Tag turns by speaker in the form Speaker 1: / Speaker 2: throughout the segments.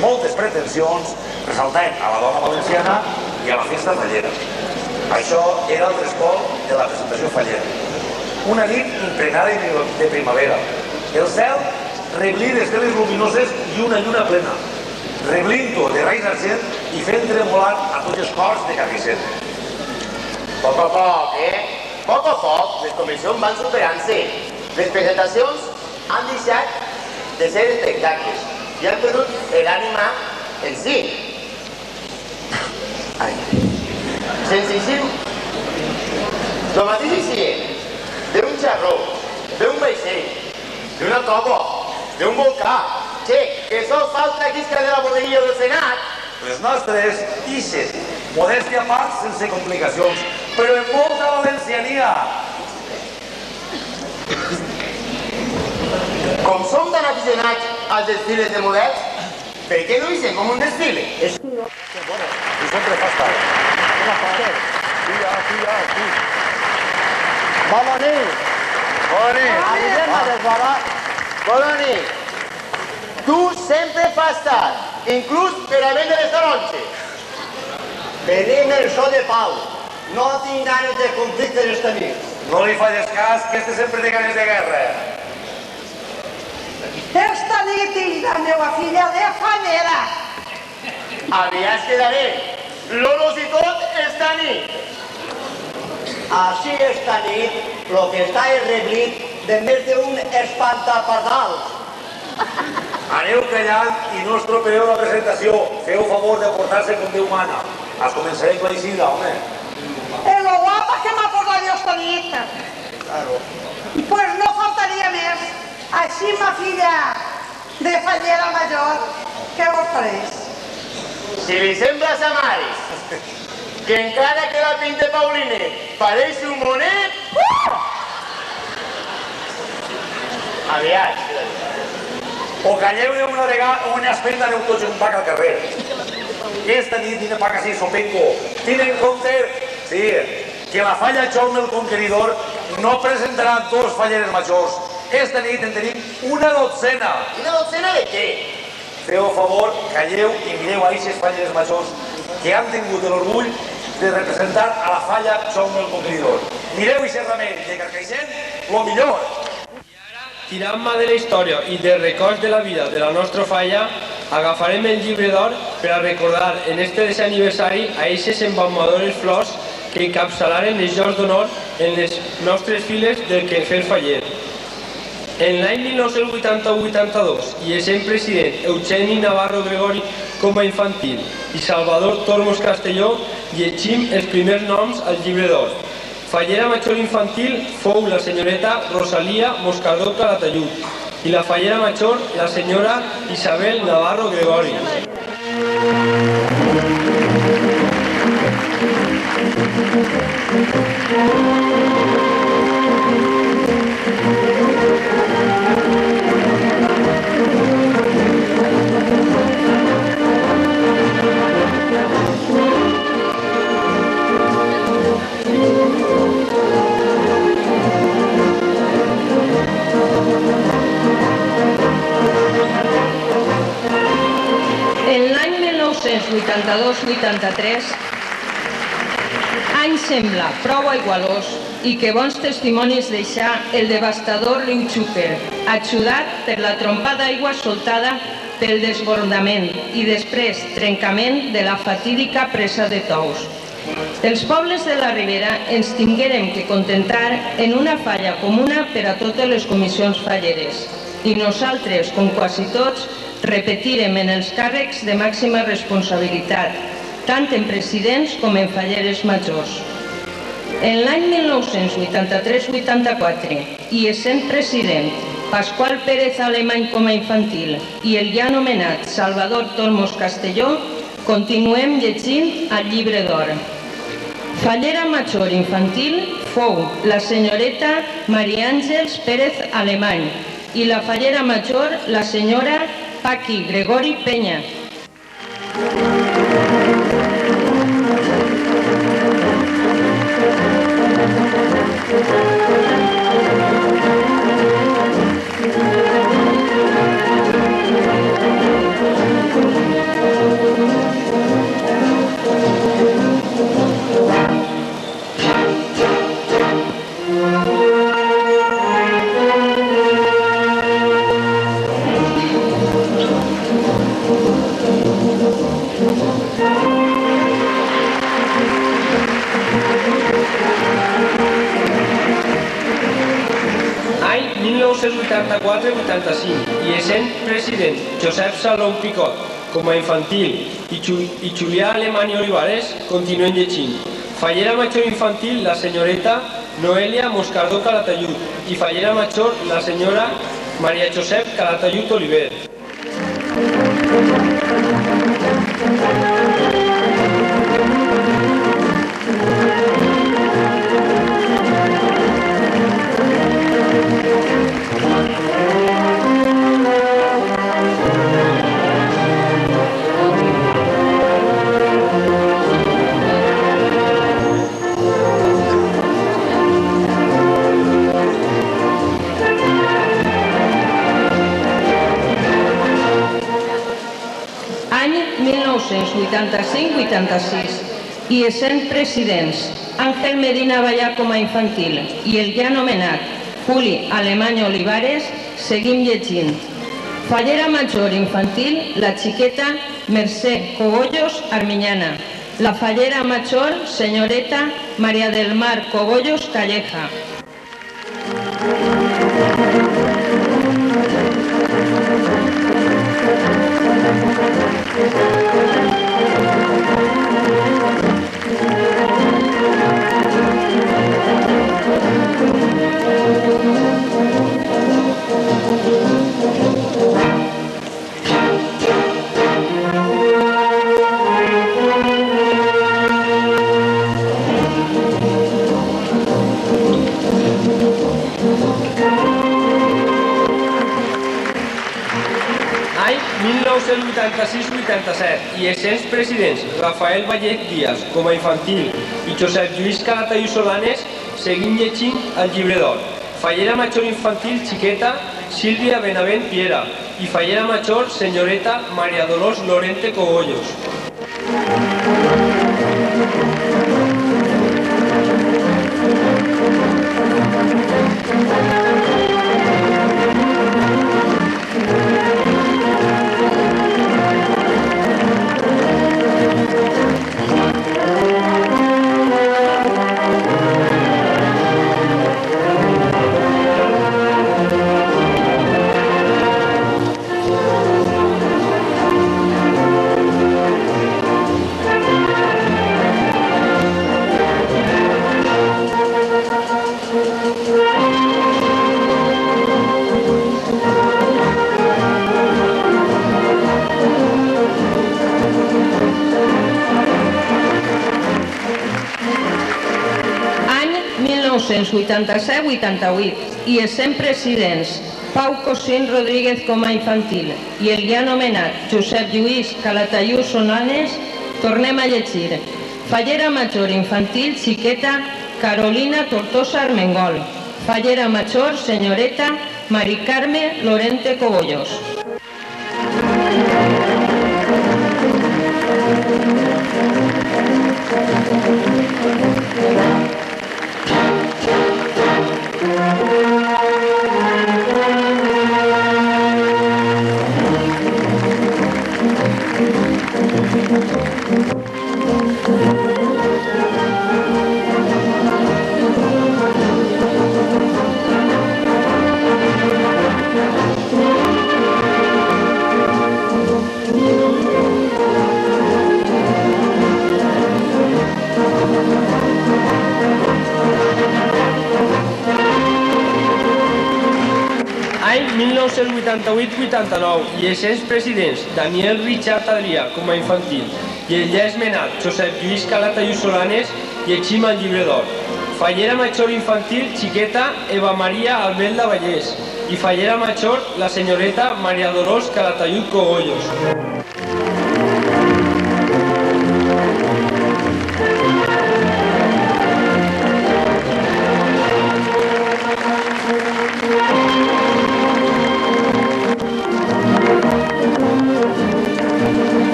Speaker 1: moltes pretensions, ressaltant a la dona valenciana i a la festa fallera. Això era el trespol de la presentació fallera. Una nit impregnada de primavera. El cel reblí d'esteles luminoses i una lluna plena, reblint-ho de raigs d'argent i fent tremolar a tots els cors de carnisser.
Speaker 2: Poc a poc, Poc a poc, les convencions van superant-se. Les presentacions han deixat de ser espectacles i han perdut l'ànima en si. Senzillíssim. El mateix incient d'un xarró, d'un vaixell, d'una cova, d'un volcà. Che, que sols falta quisca de la bodeguilla del Senat.
Speaker 1: Les nostres ixen, modèstia a part, sense complicacions, però en molta valenciania.
Speaker 2: Com som tan aficionats als desfiles de models, per què no ixen com un desfile?
Speaker 1: És que no. I sempre fa estar.
Speaker 2: Bona nit!
Speaker 1: Bona nit!
Speaker 2: Bona nit! Tu sempre fas tard, inclús per a vendre les taronges.
Speaker 3: Venim el so de pau. No tinc ganes de conflictes esta nit.
Speaker 1: No li falles cas, que este sempre té ganes de guerra.
Speaker 4: Esta nit és la meva filla de fallera.
Speaker 2: Aviat quedaré. Lolos i tot esta nit.
Speaker 3: Així esta nit lo que està és reblit de més d'un espantapardals.
Speaker 1: Aneu callant i no estropeeu la presentació. Feu favor de portar-se com Déu mana. Es començarem amb la Isidra, home.
Speaker 4: És lo guapa que m'ha posat jo esta nit. Pues no faltaria més. Així ma filla de fallera major, què vos pareix?
Speaker 2: Si li sembles a Maris, que encara que la pinte Paulinet pareix un monet... Aviat.
Speaker 1: O calleu una vegada o una espenta aneu tots un pac al carrer. Esta nit tiene pac así, sopenco. Tiene en compte, sí, que la falla Jaume el Conqueridor no presentarà dos falleres majors. Esta nit en tenim una dotzena.
Speaker 2: Una dotzena de què?
Speaker 1: Feu a favor, calleu i mireu a aquestes falleres majors que han tingut l'orgull de representar a la falla Jaume el Conqueridor. Mireu i certament de Carcaixent, lo millor.
Speaker 5: Tirant-me de la història i de records de la vida de la nostra falla, agafarem el llibre d'or per a recordar en este desè aniversari a aquestes embaumadores flors que encapçalaren les Jocs d'Honor en les nostres files del quefer faller. En l'any 1980-82, i essent president Eugeni Navarro Gregori com a infantil i Salvador Tormos Castelló, llegim els primers noms al llibre d'or. Fallera major infantil fou la senyoreta Rosalia Moscardó Calatayud i la fallera major la senyora Isabel Navarro Gregori.
Speaker 6: En l'any 1982-83, any sembla prou aigualós i que bons testimonis deixà el devastador riu Xúquer, ajudat per la trompa d'aigua soltada pel desbordament i després trencament de la fatídica presa de Tous. Els pobles de la Ribera ens tinguérem que contentar en una falla comuna per a totes les comissions falleres i nosaltres, com quasi tots, repetirem en els càrrecs de màxima responsabilitat, tant en presidents com en falleres majors. En l'any 1983-84, i essent president Pasqual Pérez Alemany com a infantil i el ja anomenat Salvador Tormos Castelló, continuem llegint al llibre d'or. Fallera major infantil fou la senyoreta Maria Àngels Pérez Alemany i la fallera major la senyora Paqui Gregori Peña.
Speaker 5: 1984-85 i essent president Josep Salom Picot com a infantil i Julià Alemany Olivares continuen llegint. Fallera major infantil la senyoreta Noelia Moscardó Calatayud i fallera major la senyora Maria Josep Calatayud Oliver.
Speaker 6: Any 1985-86 i essent presidents Àngel Medina Vallà com a infantil i el ja anomenat Juli Alemany Olivares, seguim llegint. Fallera major infantil, la xiqueta Mercè Cogollos Armiñana. La fallera major, senyoreta Maria del Mar Cogollos Calleja.
Speaker 5: Any 1986-87 i essents presidents Rafael Vallet Díaz com a infantil i Josep Lluís Calatayud Solanes seguim llegint el llibre d'or. Fallera major infantil xiqueta Sílvia Benavent Piera i fallera major senyoreta Maria Dolors Lorente Cogollos.
Speaker 6: Any 1987-88 i essent presidents Pau Cosín Rodríguez com a infantil i el ja anomenat Josep Lluís Calatayud Solanes, tornem a llegir. Fallera major infantil xiqueta Carolina Tortosa Armengol. Fallera major senyoreta Mari Carme Lorente Cogollos.
Speaker 5: Any 1988-89 i essents presidents Daniel Richard Adrià com a infantil i el ja esmenat Josep Lluís Calatayud Solanes llegim el llibre d'or. Fallera major infantil xiqueta Eva Maria Albelda Vallès i fallera major la senyoreta Maria Dolors Calatayud Cogollos.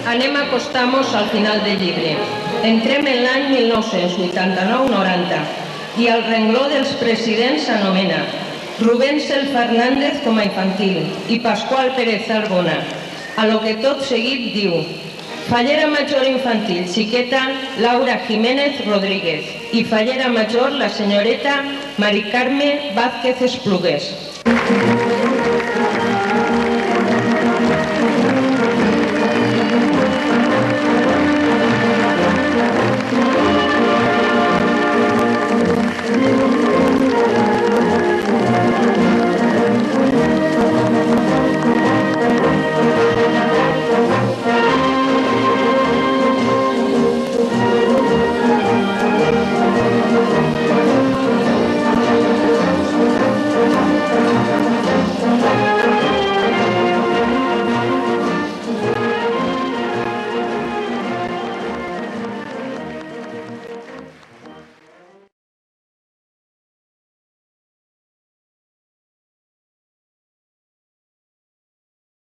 Speaker 6: anem a acostar-nos al final del llibre. Entrem en l'any 1989-90 i el rengló dels presidents s'anomena Rubén Cel Fernández com a infantil i Pasqual Pérez Arbona, a lo que tot seguit diu Fallera Major infantil, xiqueta Laura Jiménez Rodríguez i Fallera Major la senyoreta Mari Carme Vázquez Esplugues.